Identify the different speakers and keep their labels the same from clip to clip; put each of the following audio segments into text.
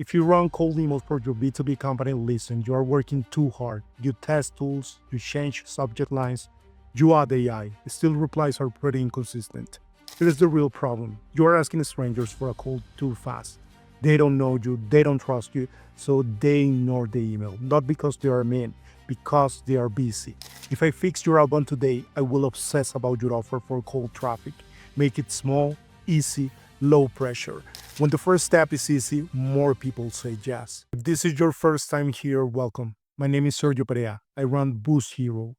Speaker 1: If you run cold emails for your B2B company, listen, you are working too hard. You test tools, you change subject lines, you add AI. Still, replies are pretty inconsistent. Here is the real problem. You are asking strangers for a call too fast. They don't know you, they don't trust you, so they ignore the email. Not because they are mean, because they are busy. If I fix your outbound today, I will obsess about your offer for cold traffic. Make it small, easy, low pressure. When the first step is easy, more people say yes. If this is your first time here, welcome. My name is Sergio Perea. I run Boost Hero.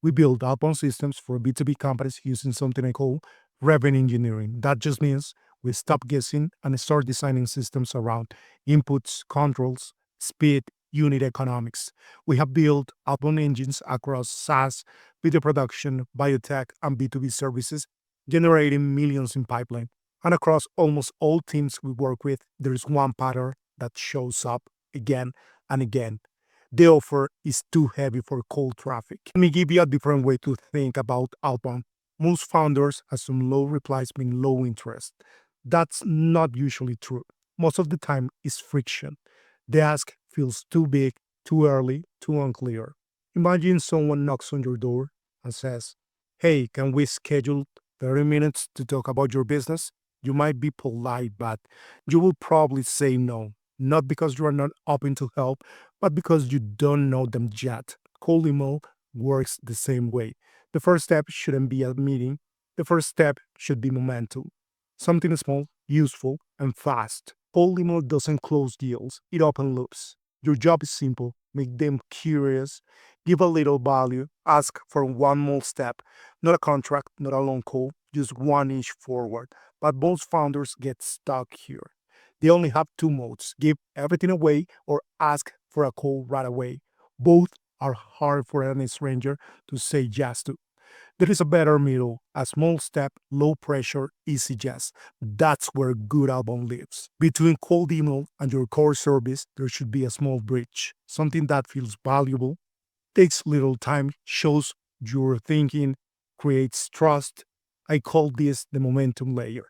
Speaker 1: We build outbound systems for B2B companies using something I call revenue engineering. That just means we stop guessing and start designing systems around inputs, controls, speed, unit economics. We have built outbound engines across SaaS, video production, biotech, and B2B services, generating millions in pipeline. And across almost all teams we work with, there is one pattern that shows up again and again. The offer is too heavy for cold traffic. Let me give you a different way to think about outbound. Most founders assume low replies mean low interest. That's not usually true. Most of the time, it's friction. The ask feels too big, too early, too unclear. Imagine someone knocks on your door and says, "Hey, can we schedule 30 minutes to talk about your business?" You might be polite, but you will probably say no. Not because you are not open to help, but because you don't know them yet. Cold email works the same way. The first step shouldn't be a meeting. The first step should be momentum. Something small, useful, and fast. Cold email doesn't close deals, it opens loops. Your job is simple. Make them curious, give a little value, ask for one more step, not a contract, not a long call, just 1 inch forward. But most founders get stuck here. They only have two modes: give everything away or ask for a call right away. Both are hard for any stranger to say yes to. There is a better middle, a small step, low pressure, easy yes. That's where good album lives. Between cold email and your core service, there should be a small bridge, something that feels valuable, takes little time, shows your thinking, creates trust. I call this the momentum layer.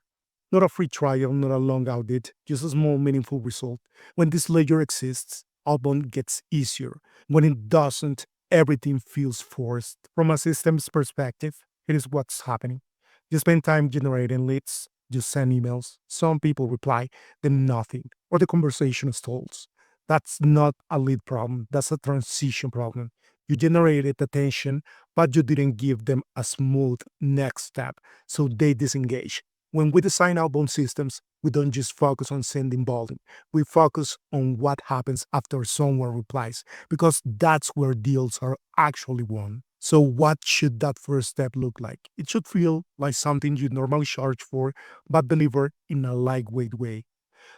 Speaker 1: Not a free trial, not a long audit, just a small meaningful result. When this layer exists, outbound gets easier. When it doesn't, everything feels forced. From a systems perspective, here is what's happening. You spend time generating leads, you send emails, some people reply, then nothing, or the conversation stalls. That's not a lead problem, that's a transition problem. You generated attention, but you didn't give them a smooth next step, so they disengage. When we design outbound systems, we don't just focus on sending volume. We focus on what happens after someone replies, because that's where deals are actually won. So, what should that first step look like? It should feel like something you normally charge for, but deliver in a lightweight way.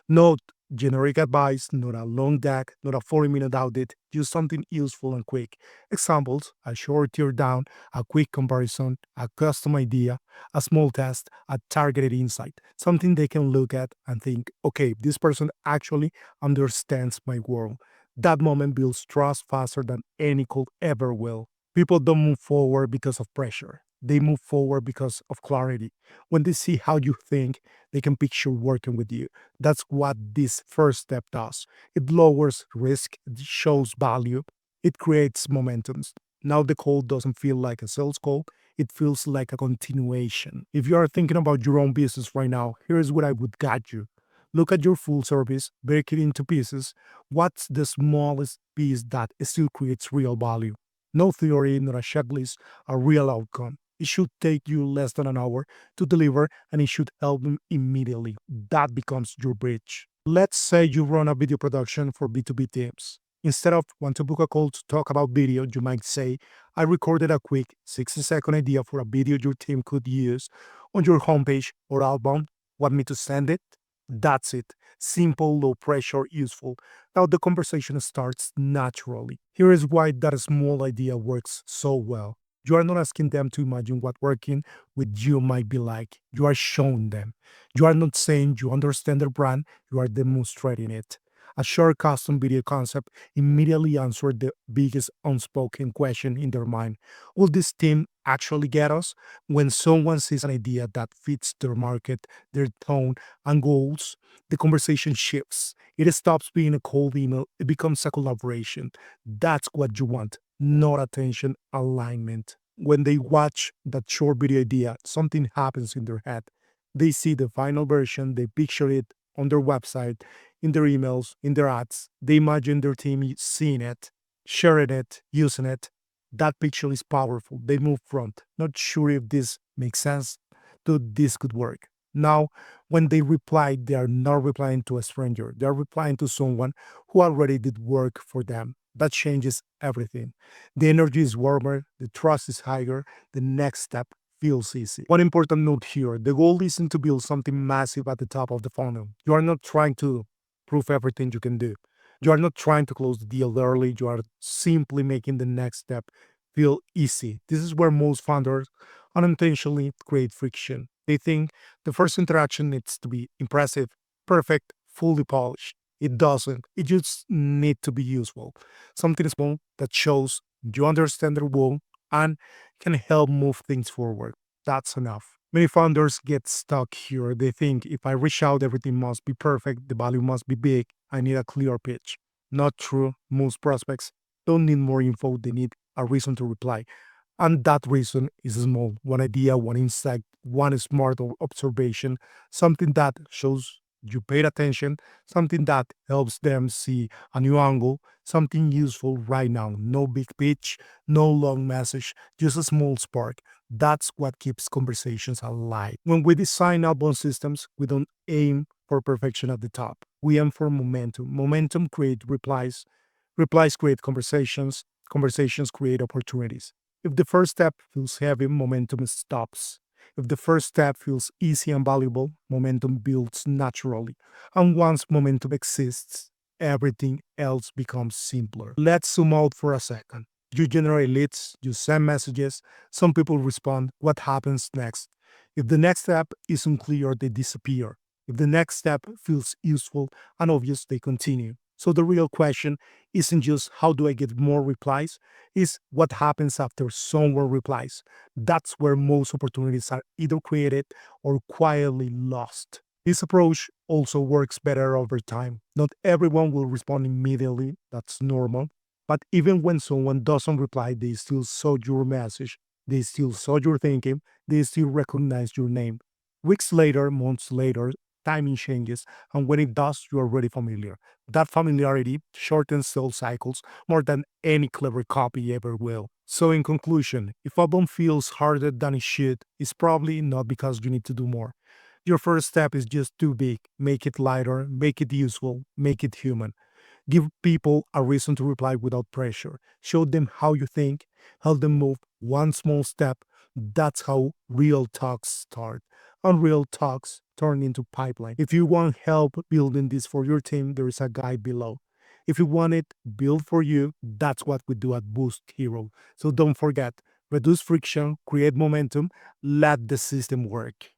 Speaker 1: Not generic advice, not a long deck, not a 40-minute audit, just something useful and quick. Examples: a short tear down, a quick comparison, a custom idea, a small test, a targeted insight. Something they can look at and think, okay, this person actually understands my world. That moment builds trust faster than any call ever will. People don't move forward because of pressure. They move forward because of clarity. When they see how you think, they can picture working with you. That's what this first step does. It lowers risk, it shows value, it creates momentum. Now the call doesn't feel like a sales call, it feels like a continuation. If you are thinking about your own business right now, here's what I would guide you. Look at your full service, break it into pieces. What's the smallest piece that still creates real value? No theory, not a checklist, a real outcome. It should take you less than an hour to deliver, and it should help them immediately. That becomes your bridge. Let's say you run a video production for B2B teams. Instead of want to book a call to talk about video, you might say, I recorded a quick 60-second idea for a video your team could use on your homepage or outbound. Want me to send it? That's it. Simple, low pressure, useful. Now the conversation starts naturally. Here is why that small idea works so well. You are not asking them to imagine what working with you might be like. You are showing them. You are not saying you understand their brand, you are demonstrating it. A short custom video concept immediately answered the biggest unspoken question in their mind. Will this team actually get us? When someone sees an idea that fits their market, their tone, and goals, the conversation shifts. It stops being a cold email, it becomes a collaboration. That's what you want, not attention, alignment. When they watch that short video idea, something happens in their head. They see the final version, they picture it on their website, in their emails, in their ads. They imagine their team seeing it, sharing it, using it. That picture is powerful. They move front, not sure if this makes sense, to this could work. Now, when they reply, they are not replying to a stranger. They are replying to someone who already did work for them. That changes everything. The energy is warmer, the trust is higher, the next step feels easy. One important note here, the goal isn't to build something massive at the top of the funnel. You are not trying to prove everything you can do. You are not trying to close the deal early. You are simply making the next step feel easy. This is where most founders unintentionally create friction. They think the first interaction needs to be impressive, perfect, fully polished. It doesn't. It just needs to be useful. Something small that shows you understand their goal and can help move things forward. That's enough. Many founders get stuck here. They think if I reach out, everything must be perfect, the value must be big, I need a clear pitch. Not true. Most prospects don't need more info, they need a reason to reply. And that reason is small, one idea, one insight, one smart observation, something that shows you paid attention, something that helps them see a new angle, something useful right now. No big pitch, no long message, just a small spark. That's what keeps conversations alive. When we design outbound systems, we don't aim for perfection at the top. We aim for momentum. Momentum creates replies, replies create conversations, conversations create opportunities. If the first step feels heavy, momentum stops. If the first step feels easy and valuable, momentum builds naturally. And once momentum exists, everything else becomes simpler. Let's zoom out for a second. You generate leads, you send messages, some people respond. What happens next? If the next step is unclear, they disappear. If the next step feels useful and obvious, they continue. So the real question isn't just how do I get more replies, is what happens after someone replies. That's where most opportunities are either created or quietly lost. This approach also works better over time. Not everyone will respond immediately, that's normal. But even when someone doesn't reply, they still saw your message, they still saw your thinking, they still recognize your name. Weeks later, months later, timing changes, and when it does, you are already familiar. That familiarity shortens sales cycles more than any clever copy ever will. So, in conclusion, if album feels harder than it should, it's probably not because you need to do more. Your first step is just too big. Make it lighter, make it useful, make it human. Give people a reason to reply without pressure. Show them how you think, help them move one small step. That's how real talks start. And real talks turn into pipeline. If you want help building this for your team, there is a guide below. If you want it built for you, that's what we do at Boost Hero. So don't forget, reduce friction, create momentum, let the system work.